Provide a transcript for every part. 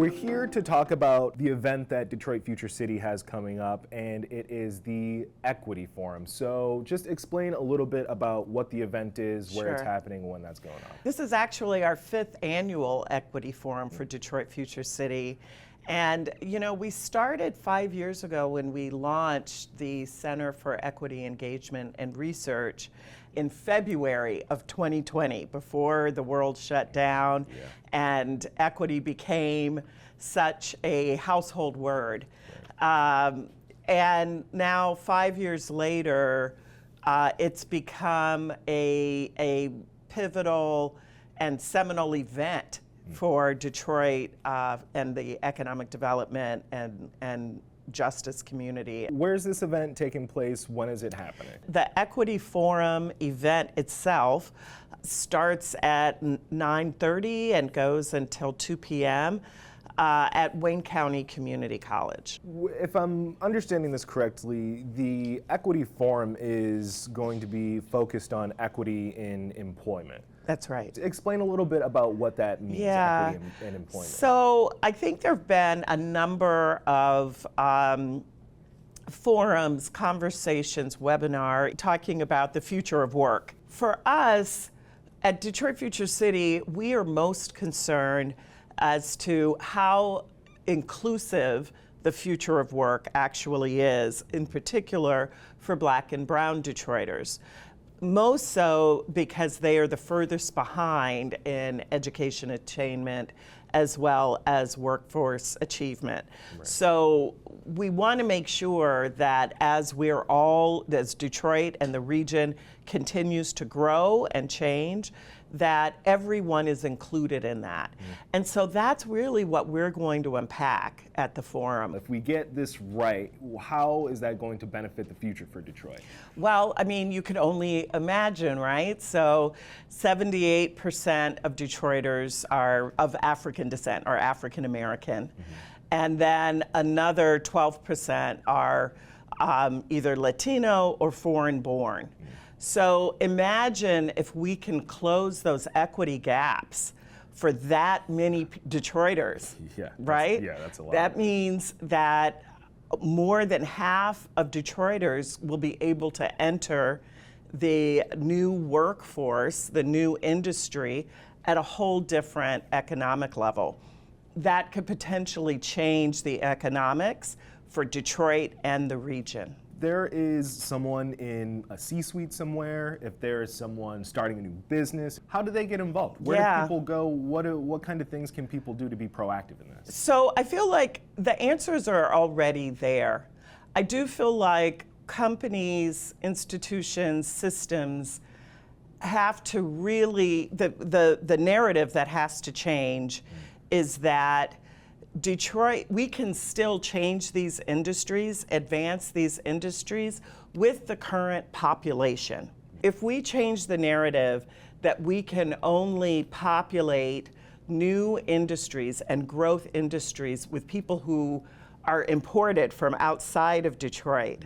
We're here to talk about the event that Detroit Future City has coming up, and it is the Equity Forum. So just explain a little bit about what the event is, where it's happening, when that's going on. This is actually our 5th annual Equity Forum for Detroit Future City. And, you know, we started 5 years ago when we launched the Center for Equity Engagement and Research in February of 2020, before the world shut down and equity became such a household word. And now 5 years later, it's become a pivotal and seminal event for Detroit and the economic development and justice community. Where's this event taking place? When is it happening? The Equity Forum event itself starts at 9:30 and goes until 2 p.m. At Wayne County Community College. If I'm understanding this correctly, the Equity Forum is going to be focused on equity in employment. That's right. Explain a little bit about what that means, equity in employment. So I think there have been a number of forums, conversations, webinar talking about the future of work. For us, at Detroit Future City, we are most concerned as to how inclusive the future of work actually is, in particular for Black and Brown Detroiters. Most so because they are the furthest behind in education attainment as well as workforce achievement. Right. So we want to make sure that as Detroit and the region continues to grow and change, that everyone is included in that. And so that's really what we're going to unpack at the forum. If we get this right, how is that going to benefit the future for Detroit? Well, I mean, you can only imagine, right? So 78% of Detroiters are of African descent, or African American. And then another 12% are either Latino or foreign born. So imagine if we can close those equity gaps for that many Detroiters, right? That's a lot. That means that more than half of Detroiters will be able to enter the new workforce, the new industry, at a whole different economic level. That could potentially change the economics for Detroit and the region. There is someone in a C-suite somewhere, if there is someone starting a new business, how do they get involved? Where do people go? What kind of things can people do to be proactive in this? So I feel like the answers are already there. I do feel like companies, institutions, systems have to really, the narrative that has to change is that Detroit, we can still change these industries, advance these industries with the current population. If we change the narrative that we can only populate new industries and growth industries with people who are imported from outside of Detroit,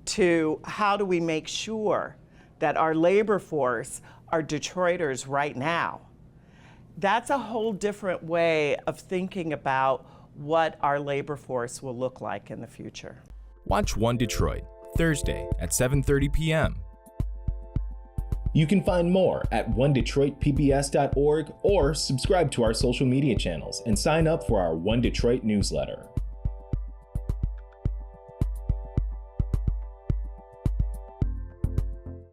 to how do we make sure that our labor force are Detroiters right now? That's a whole different way of thinking about what our labor force will look like in the future. Watch One Detroit, Thursday at 7:30 p.m. You can find more at onedetroitpbs.org or subscribe to our social media channels and sign up for our One Detroit newsletter.